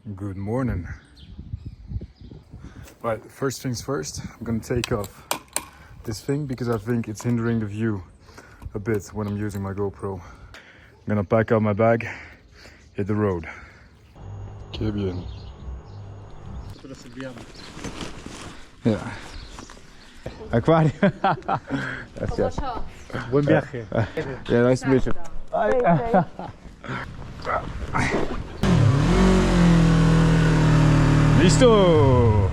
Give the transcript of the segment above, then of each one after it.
Good morning. Right, first things first, I'm gonna take off this thing because I think it's hindering the view a bit when I'm using my GoPro. I'm gonna pack up my bag, hit the road. Qué bien. Yeah. Aquarium. Gracias. Buen viaje. Yeah, nice to meet you. Listo!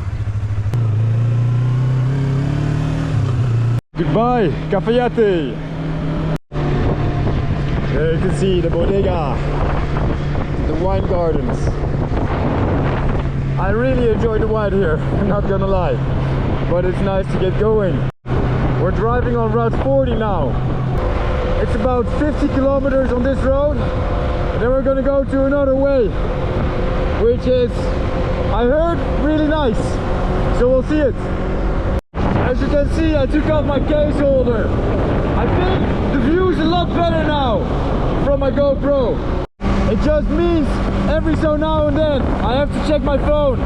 Goodbye, Cafayate! There you can see the bodega, the wine gardens. I really enjoy the wine here, I'm not gonna lie. But it's nice to get going. We're driving on Route 40 now. It's about 50 kilometers on this road. And then we're gonna go to another way, which is, I heard, really nice. So we'll see it. As you can see, I took off my case holder. I think the view is a lot better now from my GoPro. It just means every so now and then I have to check my phone,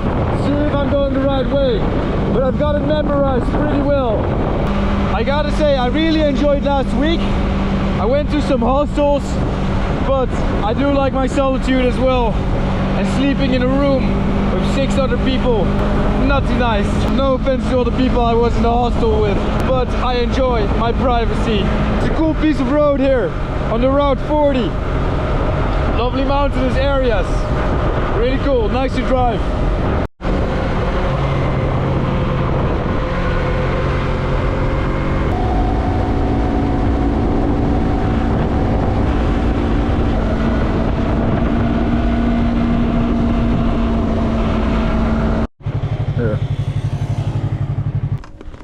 see if I'm going the right way. But I've got it memorized pretty well. I gotta say, I really enjoyed last week. I went to some hostels, but I do like my solitude as well. And sleeping in a room with 6 other people, not too nice. No offense to all the people I was in the hostel with, but I enjoy my privacy. It's a cool piece of road here on the Route 40. Lovely mountainous areas. Really cool, nice to drive.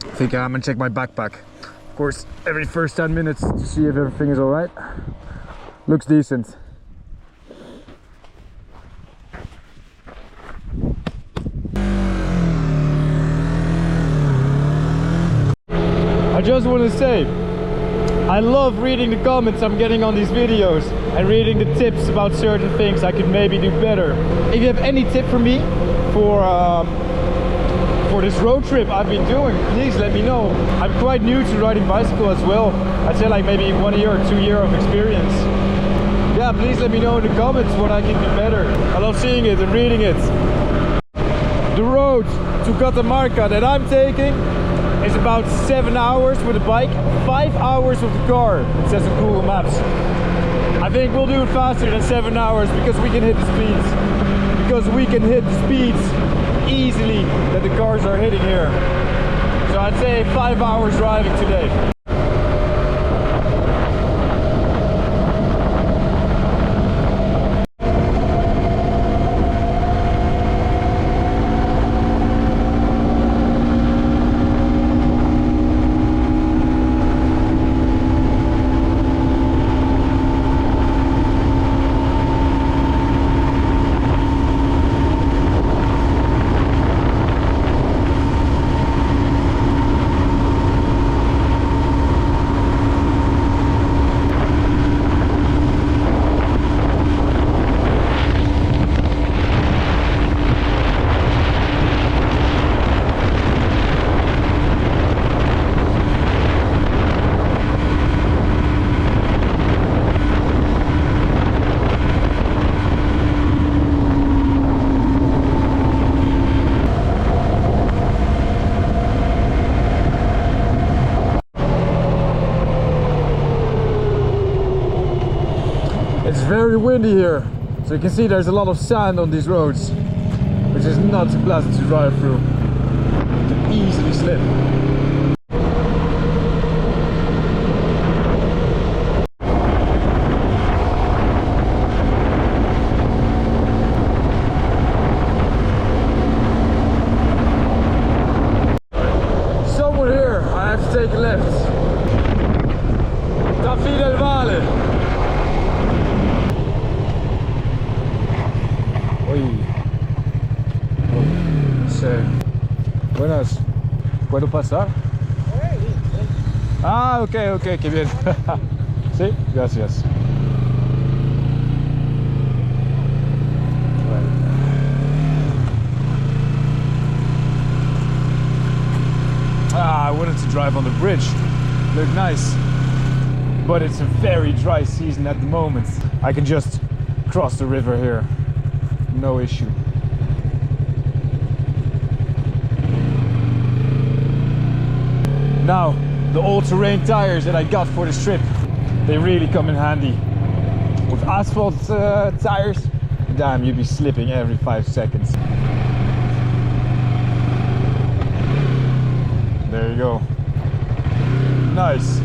I think I'm gonna check my backpack. Of course, every first 10 minutes to see if everything is alright. Looks decent. I just want to say, I love reading the comments I'm getting on these videos and reading the tips about certain things I could maybe do better. If you have any tip for me for this road trip I've been doing, please let me know. I'm quite new to riding bicycle as well. I'd say like maybe 1 year or 2 years of experience. Yeah, please let me know in the comments what I can do better. I love seeing it and reading it. The road to Catamarca that I'm taking is about 7 hours with a bike, 5 hours with the car, it says on Google Maps. I think we'll do it faster than 7 hours because we can hit the speeds. Because we can hit the speeds easily that the cars are hitting here. So I'd say 5 hours driving today. It's very windy here, so you can see there's a lot of sand on these roads, which is not too pleasant to drive through. You can easily slip. Somewhere here I have to take a left. Cafayate. Buenas, ¿puedo pasar? Ah, ok, qué bien. Sí, gracias. 1 drive on the bridge. Look nice. But it's a very dry season at the moment. I can just cross the river here. No issue. Now, the all-terrain tires that I got for this trip, they really come in handy. With asphalt tires, damn, you'd be slipping every 5 seconds. There you go. Nice.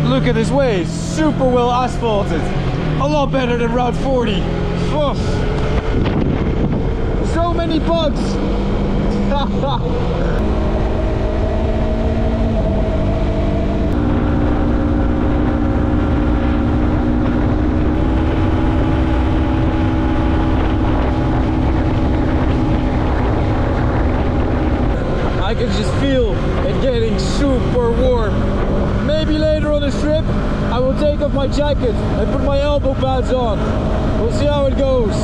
Look at this way, super well asphalted. A lot better than Route 40. Oof. So many bugs. I can just feel it getting super warm. Maybe later on this trip I will take off my jacket and put my elbow pads on. We'll see how it goes.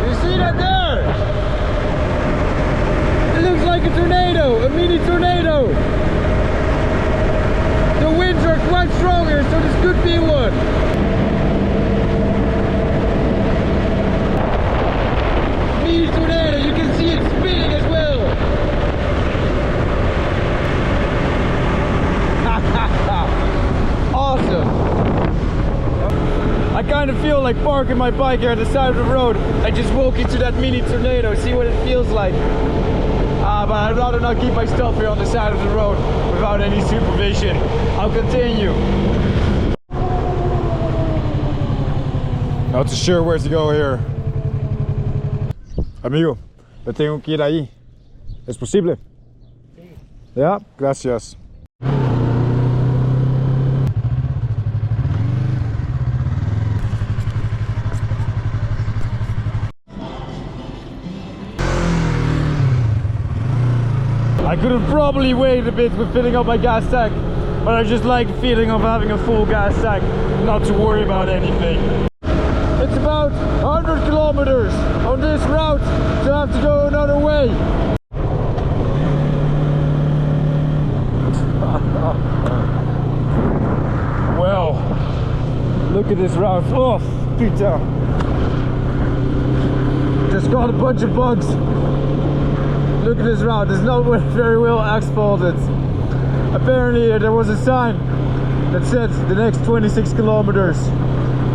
You see that there? It looks like a tornado, a mini tornado. The winds are quite strong here, so this could be one. Tornado, you can see it spinning as well. Awesome. I kind of feel like parking my bike here at the side of the road. I just walk into that mini tornado, see what it feels like. But I'd rather not keep my stuff here on the side of the road without any supervision. I'll continue. Not too sure where to go here. Amigo, yo tengo que ir ahí. ¿Es posible? Sí. Ya, gracias. I could have probably waited a bit with filling up my gas tank, but I just like the feeling of having a full gas tank, not to worry about anything. It's about 100 kilometers on this route, so I have to go another way. Well, look at this route. Oh, putain. Just got a bunch of bugs. Look at this route, it's not very well asphalted. Apparently there was a sign that said the next 26 kilometers,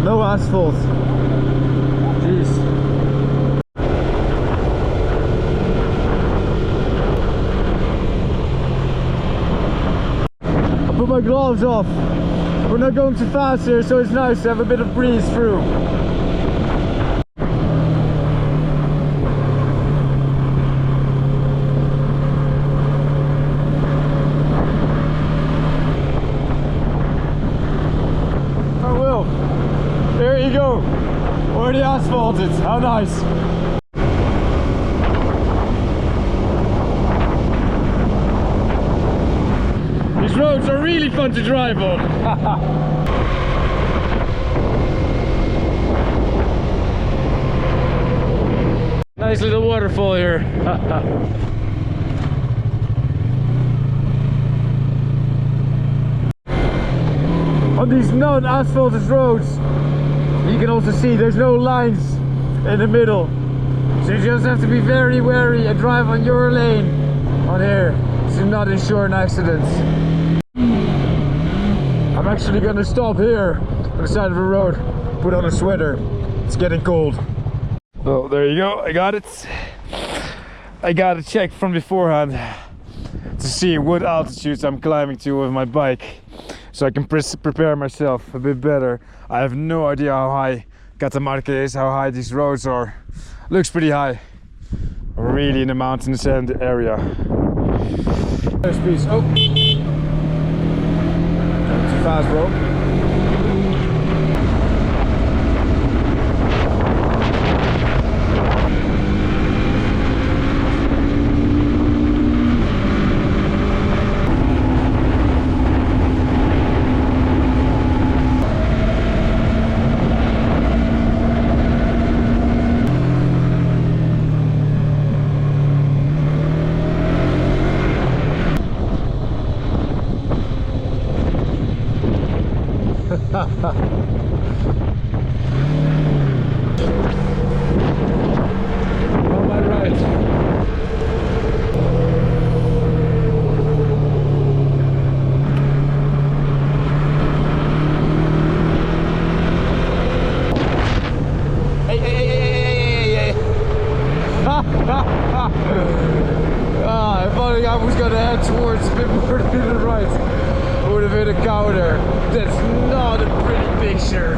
no asphalt. Jeez. I put my gloves off. We're not going too fast here, so it's nice to have a bit of breeze through. There you go, already asphalted, how nice. These roads are really fun to drive on. Nice little waterfall here. On these non-asphalted roads, you can also see there's no lines in the middle, so you just have to be very wary and drive on your lane on here to not ensure an accident. I'm actually gonna stop here on the side of the road, put on a sweater. It's getting cold. So there you go, I got it. I got to check from beforehand to see what altitudes I'm climbing to with my bike, so I can prepare myself a bit better. I have no idea how high Catamarca is, how high these roads are. Looks pretty high. Really in the mountains and area. There's peace. Oh! Too fast, bro. On my right. Hey. If only I was gonna head towards a bit more to the right, I would have hit a cow there. That's not a pretty picture.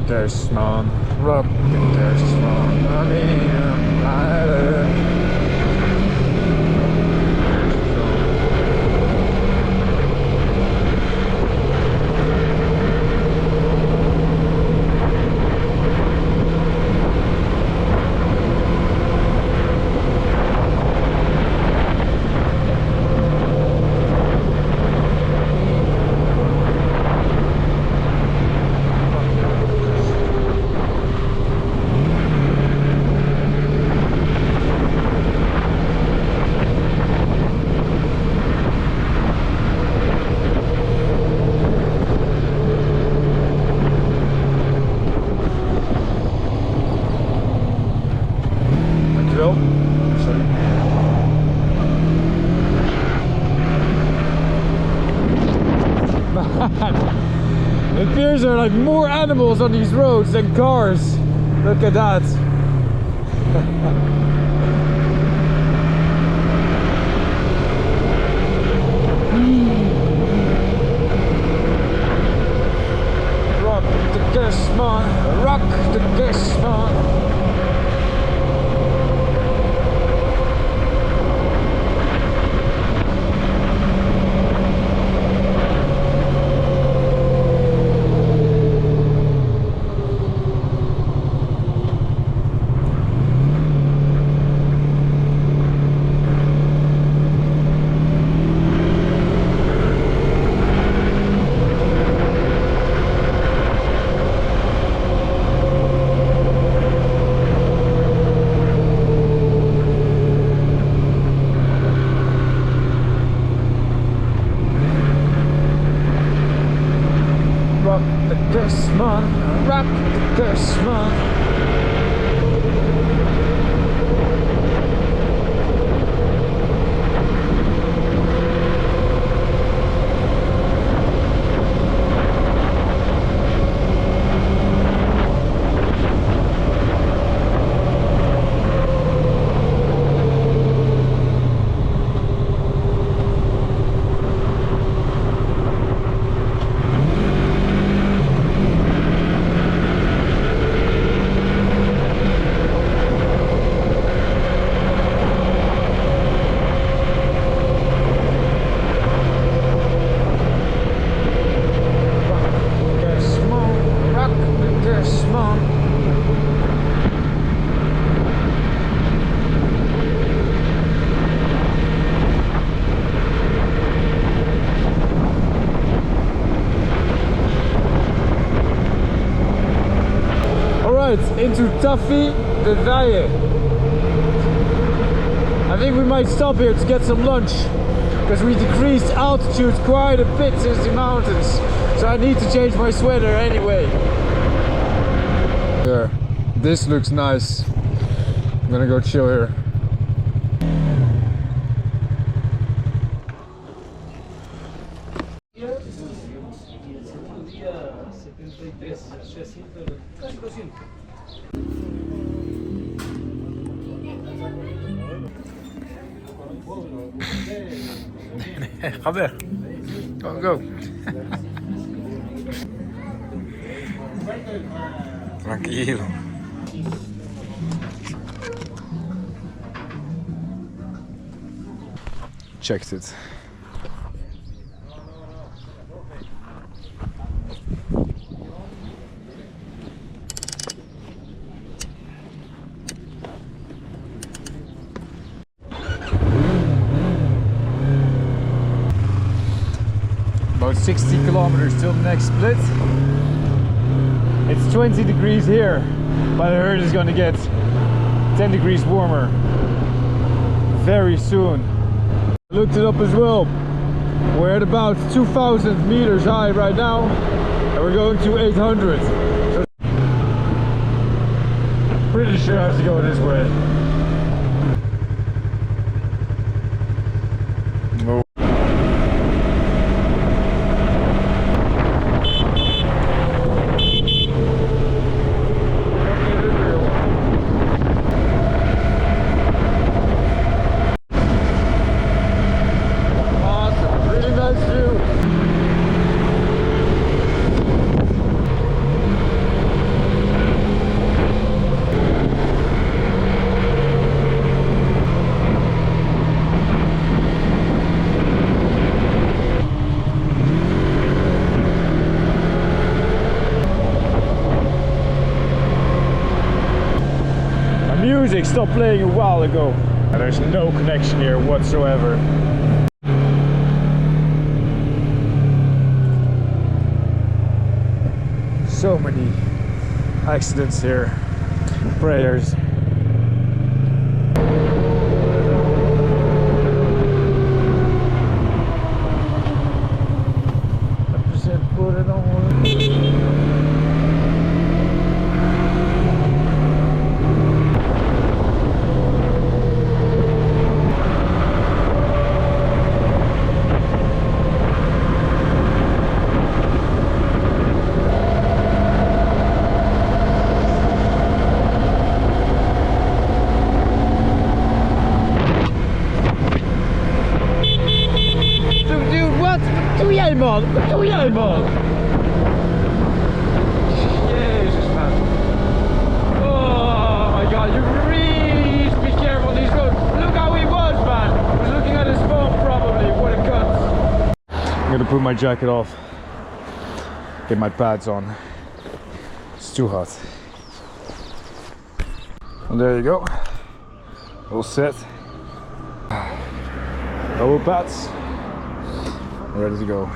There's man, rock, there's man, I mean, I'm riding. It appears there are like more animals on these roads than cars. Look at that. Rock the gas, man. Rock the gas, man. Rock the curse, man. Into Tuffy the Valle. I think we might stop here to get some lunch because we decreased altitude quite a bit since the mountains, so I need to change my sweater anyway. Here, this looks nice. I'm gonna go chill here. Ga weg. Go. Tranquilo. Checked it. About 60 kilometers till the next split. It's 20 degrees here, but I heard it's gonna get 10 degrees warmer very soon. I looked it up as well. We're at about 2,000 meters high right now, and we're going to 800. So pretty sure I have to go this way. Oh. Music stopped playing a while ago, and there's no connection here whatsoever. So many accidents here. Prayers. Put it on. Man, wat doe jij, man? Jezus, man. Oh my god, you really need to be careful on these roads. Look how he was, man. He was looking at his phone probably. What a cunt. I'm gonna put my jacket off. Get my pads on. It's too hot. And there you go. All set. Double pads. Ready to go.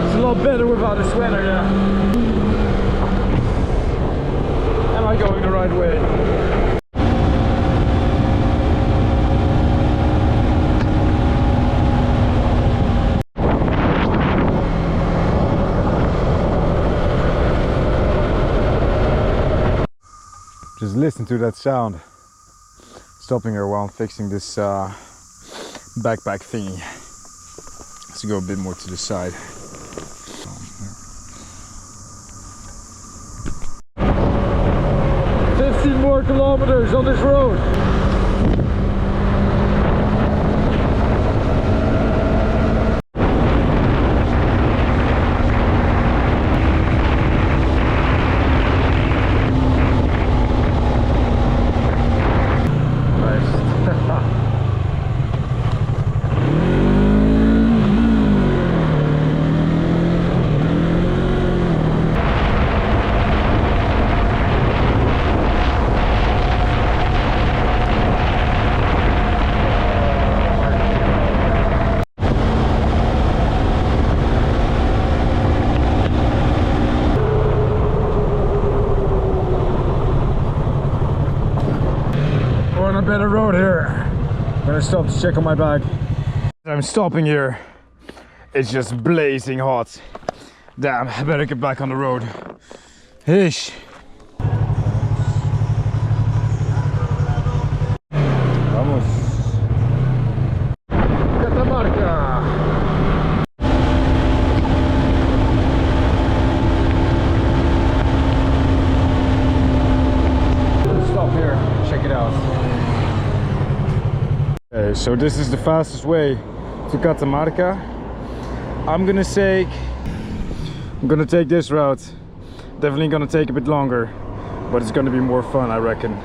It's a lot better without a sweater, yeah. Am I going the right way? Just listen to that sound. Stopping here while I'm fixing this backpack thingy. Let's go a bit more to the side. 15 more kilometers on this road. On a better road here. I'm gonna stop to check on my bag. I'm stopping here. It's just blazing hot. Damn, I better get back on the road. Ish. Vamos. Catamarca. Stop here. Check it out. Okay, so this is the fastest way to Catamarca. I'm gonna take this route. Definitely gonna take a bit longer, but it's gonna be more fun, I reckon.